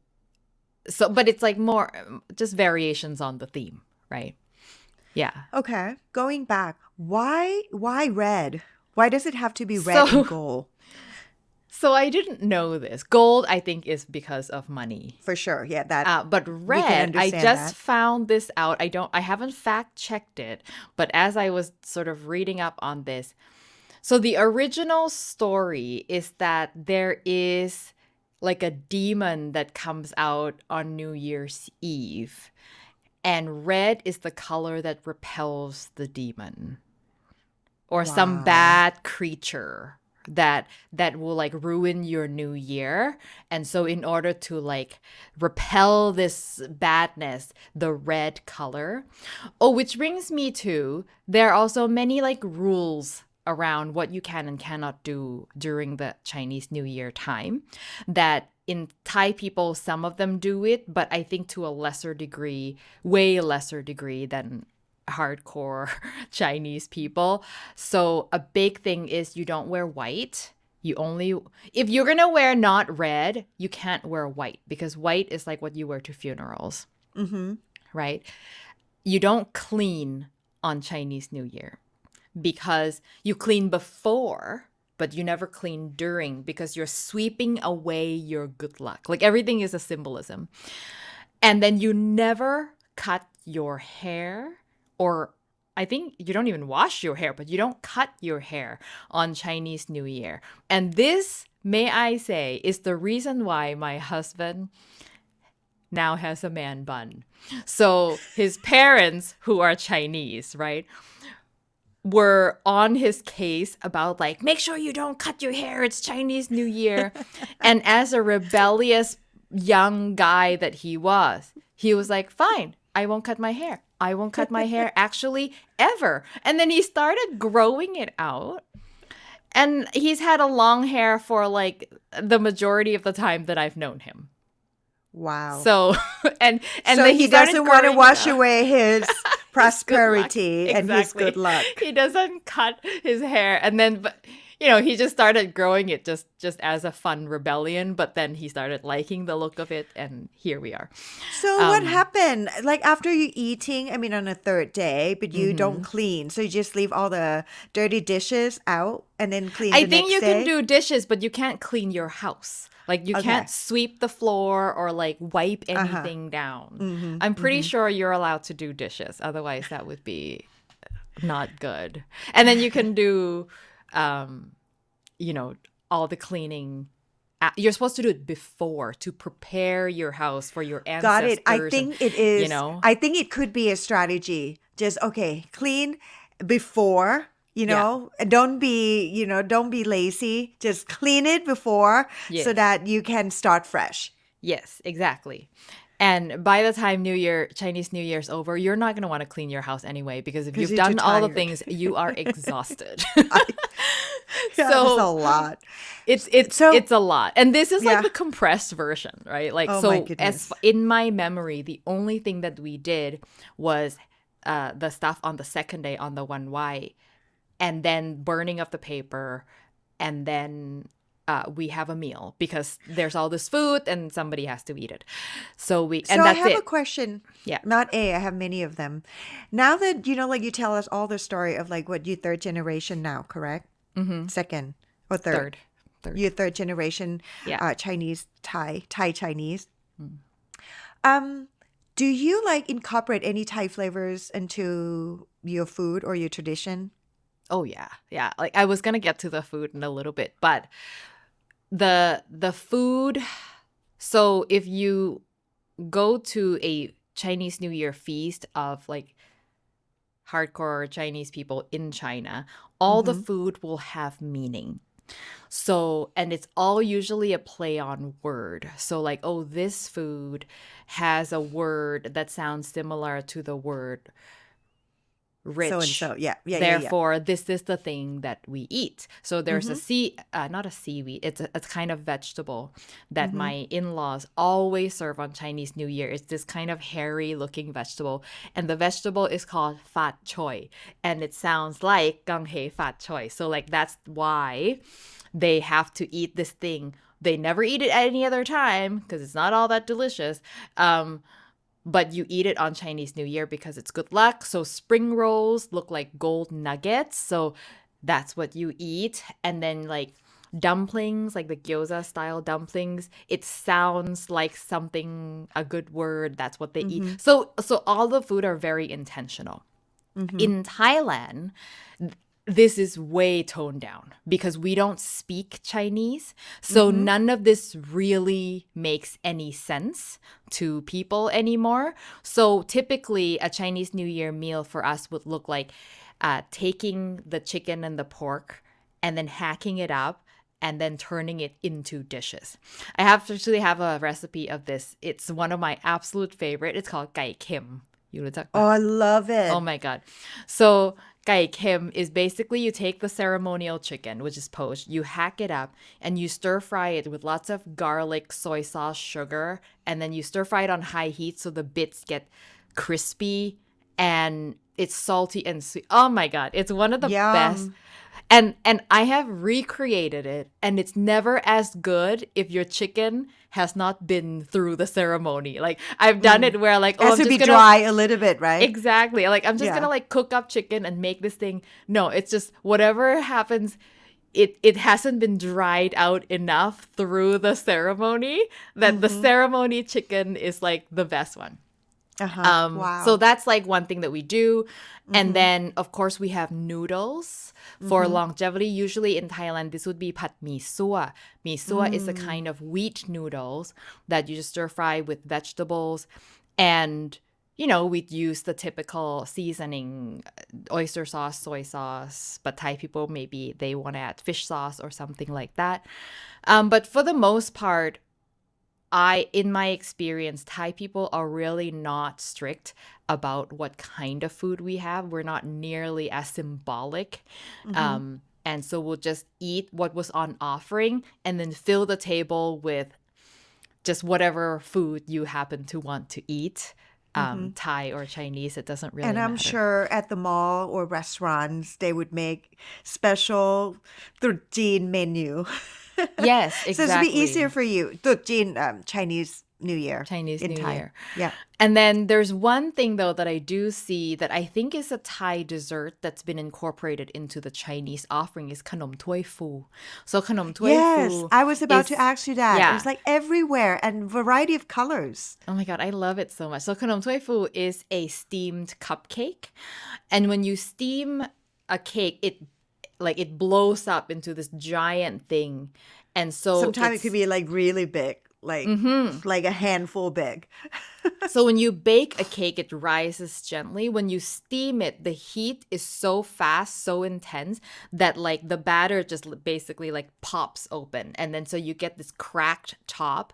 but it's like more just variations on the theme, right? Yeah. Okay, going back, why red? Why does it have to be red So- and gold? So I didn't know this. Gold, I think, is because of money. For sure, yeah, that But red, I understand just that. found this out. I haven't fact checked it, but as I was sort of reading up on this, so the original story is that there is like a demon that comes out on New Year's Eve, and red is the color that repels the demon or some Wow. bad creature that will like ruin your new year. And so in order to like repel this badness, the red color. Oh, which brings me to there are also many like rules around what you can and cannot do during the Chinese New Year time that in Thai people, some of them do it, but I think to a lesser degree, way lesser degree than hardcore Chinese people. So a big thing is you don't wear white. You only, if you're going to wear not red, you can't wear white because white is like what you wear to funerals, right? You don't clean on Chinese New Year because you clean before, but you never clean during because you're sweeping away your good luck. Like everything is a symbolism. And then you never cut your hair, or I think you don't even wash your hair, but you don't cut your hair on Chinese New Year. And this, may I say, is the reason why my husband now has a man bun. So his parents, who are Chinese, right, were on his case about like, make sure you don't cut your hair. It's Chinese New Year. And as a rebellious young guy that he was like, fine, I won't cut my hair. I won't cut my hair actually ever. And then he started growing it out. And he's had a long hair for like the majority of the time that I've known him. Wow. So and so then he doesn't want to wash away his prosperity and his good luck. He doesn't cut his hair, and then but he just started growing it just as a fun rebellion, but then he started liking the look of it, and here we are. So what happened? Like after you eating, I mean on a third day, but you don't clean. So you just leave all the dirty dishes out and then clean I the think next you day? can do dishes, but you can't clean your house. Like you can't sweep the floor or like wipe anything down. I'm pretty sure you're allowed to do dishes. Otherwise that would be not good. And then you can do, all the cleaning. You're supposed to do it before to prepare your house for your ancestors. Got it. I think it is. I think it could be a strategy. Just, clean before. And don't be lazy. Just clean it before so that you can start fresh. Yes, exactly. And by the time Chinese New Year's over, you're not going to want to clean your house anyway because if you've done all the things, you are exhausted. That's a lot. It's a lot. And this is like the compressed version, right? Like my goodness. as in my memory, the only thing that we did was the stuff on the second day on the 1Y. And then burning of the paper, and then we have a meal because there's all this food and somebody has to eat it. So that's I have it. a question. Yeah. I have many of them. Now that, like you tell us all the story of like what you third generation now, correct? Second or third? Third. You're third generation Chinese, Thai Chinese. Do you like incorporate any Thai flavors into your food or your tradition? Oh yeah. Yeah. Like I was gonna get to the food in a little bit, but the food, so if you go to a Chinese New Year feast of like hardcore Chinese people in China, all the food will have meaning. So, and it's all usually a play on word. So like, oh, this food has a word that sounds similar to the word rich. So and so, yeah. Therefore, this is the thing that we eat. So there's not a seaweed. It's kind of vegetable that my in-laws always serve on Chinese New Year. It's this kind of hairy looking vegetable, and the vegetable is called fat choy, and it sounds like gang hei fat choy. So like that's why they have to eat this thing. They never eat it at any other time because it's not all that delicious. But you eat it on Chinese New Year because it's good luck. So spring rolls look like gold nuggets. So that's what you eat. And then like dumplings, like the gyoza style dumplings, it sounds like something, a good word. That's what they eat. So all the food are very intentional. In Thailand, this is way toned down because we don't speak Chinese. So none of this really makes any sense to people anymore. So typically a Chinese New Year meal for us would look like taking the chicken and the pork and then hacking it up and then turning it into dishes. I actually have a recipe of this. It's one of my absolute favorite. It's called gai kim. You know, Oh, I love it. oh my God. So gai kim is basically you take the ceremonial chicken, which is poached, you hack it up and you stir fry it with lots of garlic, soy sauce, sugar, and then you stir fry it on high heat so the bits get crispy and It's salty and sweet. Oh my God. It's one of the best. Yum. And I have recreated it, and it's never as good if your chicken has not been through the ceremony. Like I've done it where like, It has I'm to just be gonna dry a little bit, right? exactly. Like I'm just Yeah. gonna like cook up chicken and make this thing. No, it's just whatever happens, it hasn't been dried out enough through the ceremony that the ceremony chicken is like the best one. So Wow. that's like one thing that we do. And then, of course, we have noodles for longevity. Usually in Thailand, this would be pat mi sua. Mi sua is a kind of wheat noodles that you just stir fry with vegetables. And, you know, we'd use the typical seasoning, oyster sauce, soy sauce. But Thai people, maybe they want to add fish sauce or something like that. But for the most part, in my experience, Thai people are really not strict about what kind of food we have. We're not nearly as symbolic. And so we'll just eat what was on offering and then fill the table with just whatever food you happen to want to eat. Thai or Chinese, it doesn't really And I'm matter. sure at the mall or restaurants, they would make special ตรุษจีน menu. Yes, So it's be easier exactly. for you. ตรุษจีน Chinese New Year Chinese in New Thai. Year. Yeah. And then there's one thing, though, that I do see that I think is a Thai dessert that's been incorporated into the Chinese offering is khanom toi fu. So khanom toi Yes, fu I was about to is, ask you that. yeah. It's like everywhere and variety of colors. Oh my God, I love it so much. So khanom toi fu is a steamed cupcake. And when you steam a cake, it blows up into this giant thing. And so Sometimes it it's could be like really big, like a handful big. So when you bake a cake, it rises gently. When you steam it, the heat is so fast, so intense that like the batter just basically like pops open. And then so you get this cracked top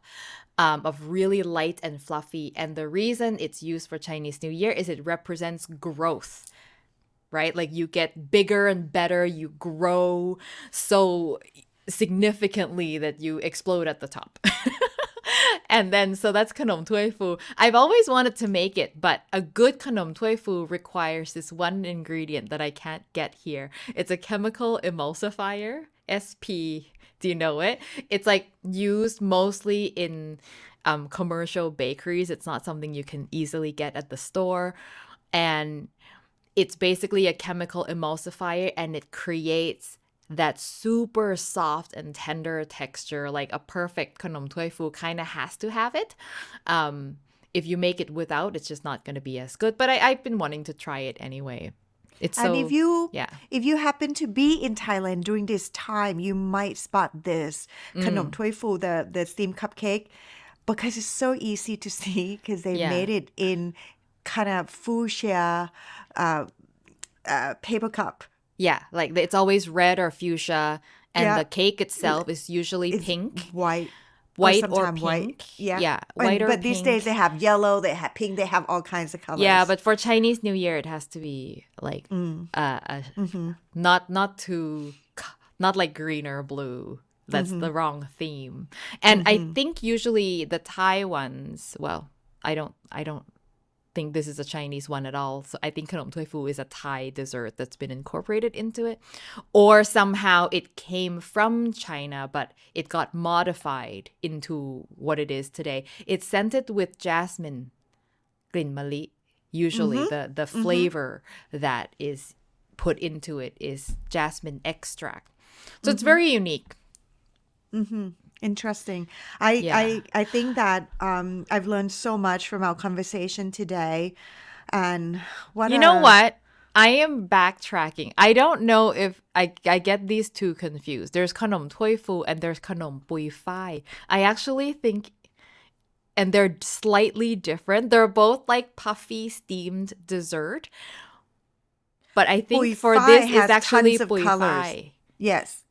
of really light and fluffy. And the reason it's used for Chinese New Year is it represents growth. Right? Like you get bigger and better, you grow so significantly that you explode at the top. And then, so that's khanom toi fu. I've always wanted to make it, but a good khanom toi fu requires this one ingredient that I can't get here. It's a chemical emulsifier, SP. Do you know it? It's like used mostly in commercial bakeries. It's not something you can easily get at the store. And it's basically a chemical emulsifier, and it creates that super soft and tender texture, like a perfect khanom toi fu kind of has to have it. If you make it without, it's just not going to be as good. But I've been wanting to try it anyway. It's And so, if yeah. you happen to be in Thailand during this time, you might spot this khanom toi fu, the steamed cupcake, because it's so easy to see because they Yeah. made it in kind of fuchsia paper cup. Yeah, like it's always red or fuchsia, and Yeah. the cake itself is usually It's pink, white white or sometime white. pink. Yeah. Yeah, white or But these days pink. they have yellow, they have pink, they have all kinds of colors. Yeah, but for Chinese New Year, it has to be like not too not like green or blue. That's the wrong theme. And I think usually the Thai ones, well, I don't think this is a Chinese one at all. So I think khanom toi fu is a Thai dessert that's been incorporated into it, or somehow it came from China but it got modified into what it is today. It's scented with jasmine, กลิ่นมะลิ. Usually the flavor that is put into it is jasmine extract. So it's very unique. Interesting. Yeah. I think that I've learned so much from our conversation today. And You know what? I am backtracking. I don't know if I get these two confused. There's khanom toi fu and there's khanom pui phai. I actually think, and they're slightly different. They're both like puffy steamed dessert. But I think Pui for phai this is has actually tons of pui colors. phai. Yes.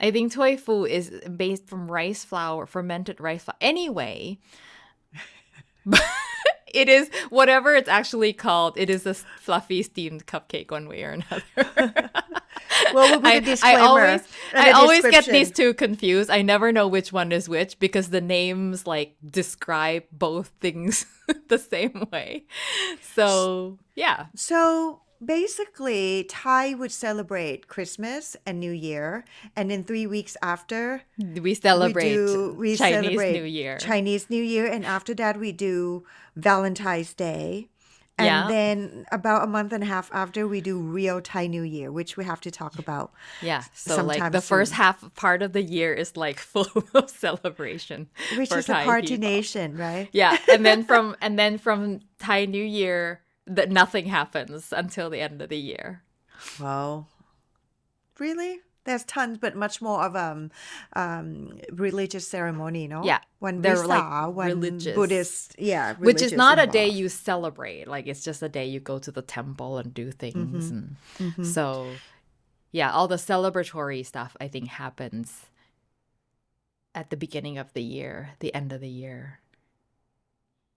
I think toi fu is based from rice flour, fermented rice flour. Anyway, it is whatever it's actually called. It is a fluffy steamed cupcake one way or another. Well, we'll put a I disclaimer and I a always get description. these two confused. I never know which one is which because the names like describe both things the same way. So, yeah. So basically, Thai would celebrate Christmas and New Year, and then 3 weeks after, We celebrate we Chinese New celebrate Year. Chinese New Year, and after that we do Valentine's Day. And Yeah. then about a month and a half after, we do real Thai New Year, which we have to talk about Yeah. So like sometime the first soon, half part of the year is like full of celebration which for is a Thai party people. nation, right? Yeah, and then from Thai New Year, that nothing happens until the end of the year. Well, really? There's tons, but much more of religious ceremony, no? Yeah, One they're like Visa, one religious, Buddhist, yeah, which is religious not a day involved. you celebrate. Like it's just a day you go to the temple and do things, and so yeah, all the celebratory stuff I think happens at the beginning of the year, the end of the year.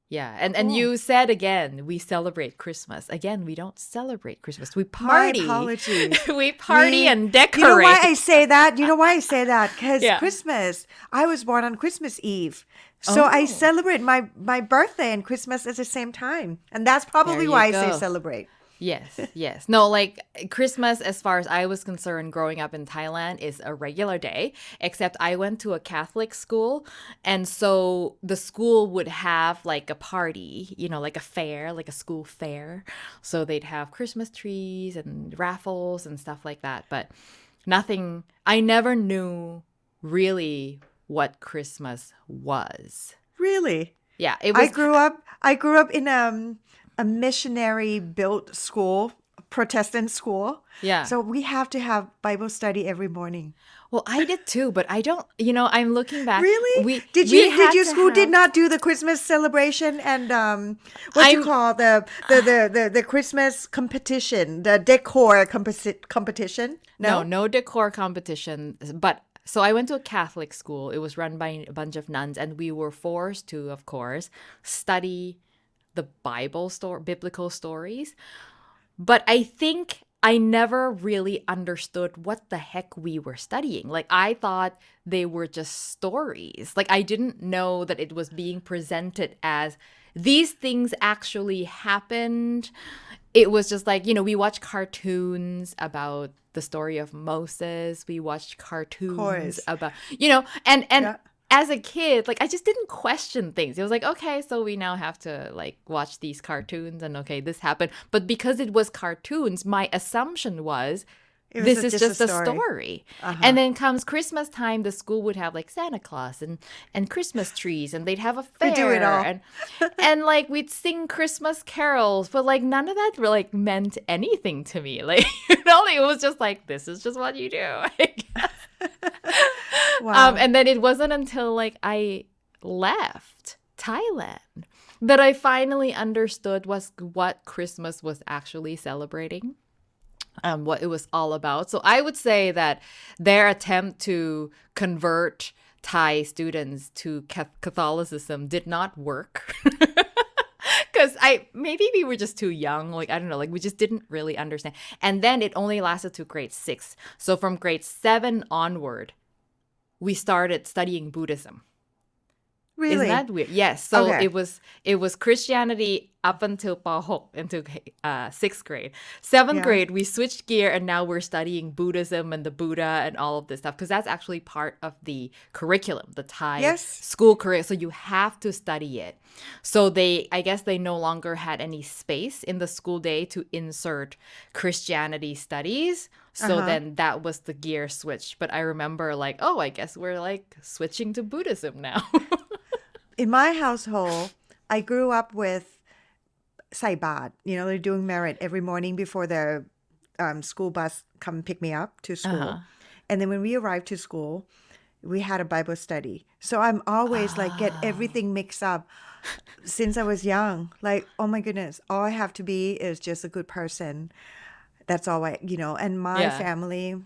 Yeah, and Cool. you said again, we celebrate Christmas. Again, we don't celebrate Christmas. We My party. apologies. We party and You know why I decorate. say that? You know why I say that? Because Yeah. Christmas, I was born on Christmas Eve. So I Oh, celebrate my birthday and Christmas at the same time. And that's there probably you why I say go. celebrate. Yes, yes. No, like Christmas, as far as I was concerned, growing up in Thailand, is a regular day, except I went to a Catholic school. And so the school would have like a party, like a fair, like a school fair. So they'd have Christmas trees and raffles and stuff like that. But nothing, I never knew really what Christmas was. Really? Yeah, it I was, grew up I grew up in a missionary built school, Protestant school. yeah. So we have to have Bible study every morning. Well, I did too, but I don't, I'm looking back. Really? Did We you did had your to school did have not do the Christmas celebration and what do you I'm call the Christmas competition, the decor competition? No? no decor competition, but so I went to a Catholic school. It was run by a bunch of nuns and we were forced to, of course, study the biblical stories. But I think I never really understood what the heck we were studying. Like, I thought they were just stories. Like, I didn't know that it was being presented as these things actually happened. It was just like, we watched cartoons about the story of Moses. We watched Of cartoons course. about, and Yeah. as a kid, like I just didn't question things. It was like, okay, so we now have to like watch these cartoons and okay, this happened. But because it was cartoons, my assumption was It was this is just a just a story. story. Uh-huh. And then comes Christmas time, the school would have like Santa Claus and Christmas trees and they'd have a They do it fair all. and like we'd sing Christmas carols, but like none of that really like meant anything to me. Like, it was just like, this is just what you do. I guess. Wow. And then it wasn't until like I left Thailand that I finally understood what Christmas was actually celebrating, what it was all about. So I would say that their attempt to convert Thai students to Catholicism did not work. Because maybe we were just too young. Like, I don't know, like we just didn't really understand. And then it only lasted to grade 6. So from grade 7 onward, we started studying Buddhism. Isn't Really? that weird? Yes. So Okay. it was Christianity up until ป .6 into 6th grade. 7th Yeah. grade, we switched gear and now we're studying Buddhism and the Buddha and all of this stuff because that's actually part of the curriculum, the Thai Yes. school curriculum. So you have to study it. So I guess they no longer had any space in the school day to insert Christianity studies. So Uh-huh. then that was the gear switch. But I remember like, oh, I guess we're like switching to Buddhism now. In my household, I grew up with Sabai. They're doing merit every morning before the school bus come pick me up to school. Uh-huh. And then when we arrived to school, we had a Bible study. So I'm always like get everything mixed up since I was young. Like, oh my goodness, all I have to be is just a good person. That's all and my Yeah. family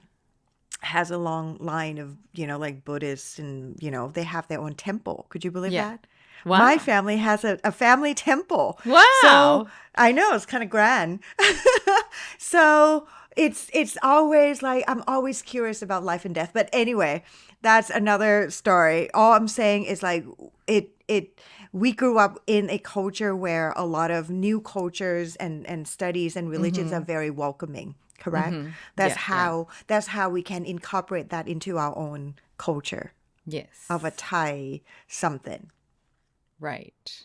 has a long line of, like Buddhists and, they have their own temple. Could you believe Yeah. that? Wow. My family has a family temple. Wow. So I know it's kind of grand. So it's always like I'm always curious about life and death. But anyway, that's another story. All I'm saying is like it we grew up in a culture where a lot of new cultures and studies and religions are very welcoming, correct? That's Yeah, yeah. how we can incorporate that into our own culture of a Yes. Thai something. Right.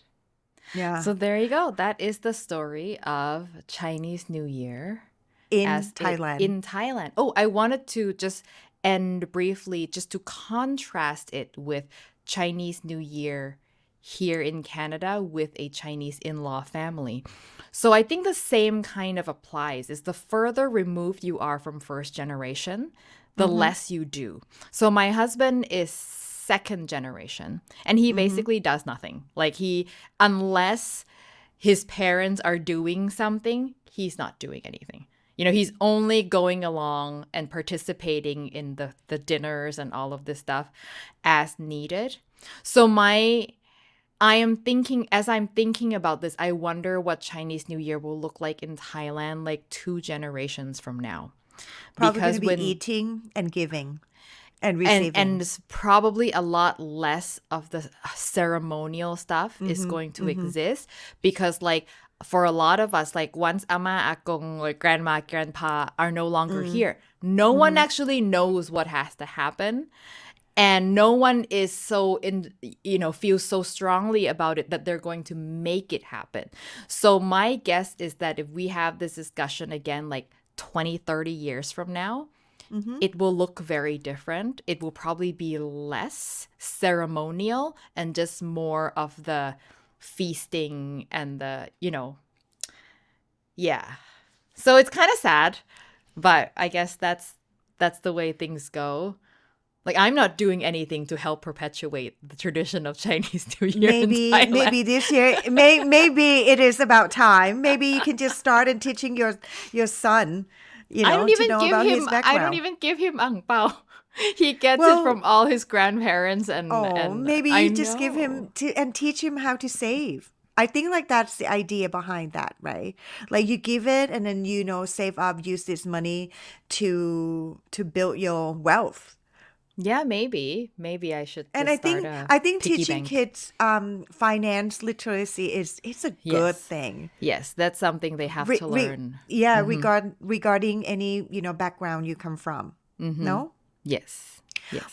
Yeah. So there you go. That is the story of Chinese New Year In as it Thailand. in Thailand. Oh, I wanted to just end briefly just to contrast it with Chinese New Year here in Canada with a Chinese in-law family. So I think the same kind of applies is the further removed you are from first generation, the Mm-hmm. less you do. So my husband is second generation and he Mm-hmm. basically does nothing. Like unless his parents are doing something, he's not doing anything. He's only going along and participating in the dinners and all of this stuff as needed. So as I'm thinking about this, I wonder what Chinese New Year will look like in Thailand like 2 generations from now. Probably going to Because be when eating and giving and and receiving. it's probably a lot less of the ceremonial stuff is Mm-hmm. going to Mm-hmm. exist because like for a lot of us like once ama agong or grandma grandpa are no longer here, no one Mm-hmm. actually knows what has to happen, and no one is so feels so strongly about it that they're going to make it happen. So my guess is that if we have this discussion again like 20, 30 years from now, Mm-hmm. it will look very different. It will probably be less ceremonial and just more of the feasting and yeah. So it's kind of sad, but I guess that's the way things go. Like I'm not doing anything to help perpetuate the tradition of Chinese New Year in Thailand. Maybe this year, maybe it is about time. Maybe you can just start and teaching your son, to know about his I don't background. even give him ang pao. He gets it Well, from all his grandparents and maybe I you just give know. him and teach him how to save. I think like that's the idea behind that, right? Like you give it and then save up, use this money to build your wealth. Yeah, maybe. Maybe I should And just I start think a I think piggy teaching bank. kids finance literacy is it's a good Yes. thing. Yes, that's something they have to learn. Yeah, Mm-hmm. regarding any background you come from. Mm-hmm. No? Yes.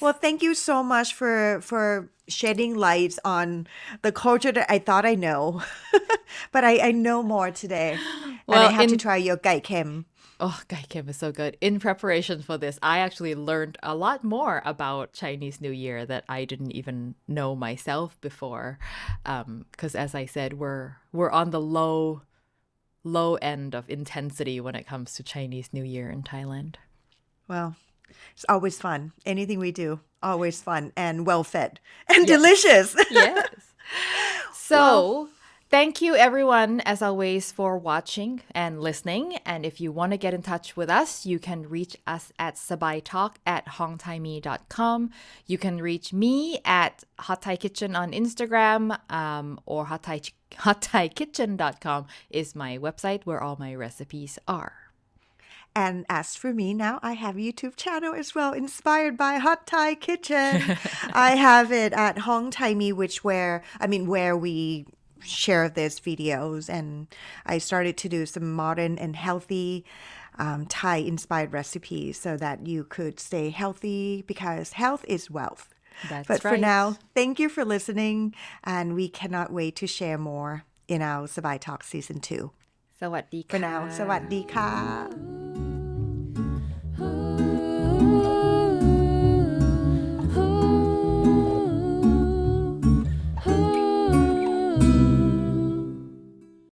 Well, Yes. thank you so much for shedding lights on the culture that I thought I know. But I know more today. And I Well, have to try your gai kem. Gai Kim is so good. In preparation for this, I actually learned a lot more about Chinese New Year that I didn't even know myself before. Because as I said, we're on the low end of intensity when it comes to Chinese New Year in Thailand. Well, it's always fun. Anything we do, always fun and well fed and Yes. delicious. Yes. Well, So, thank you everyone, as always, for watching and listening. And if you want to get in touch with us, you can reach us at sabaitalk at hongtaime.com. You can reach me at Hot Thai Kitchen on Instagram, or hotthaikitchen.com is my website where all my recipes are. and as for me now, I have a YouTube channel as well, inspired by Hot Thai Kitchen. I have it at Hong Taime, where we share these videos, and I started to do some modern and healthy Thai inspired recipes so that you could stay healthy because health is wealth. But That's for right. now, thank you for listening, and we cannot wait to share more in our Sabai Talk Season 2. สวัสดี For ค่ now, สวัสดีะ ค่ะ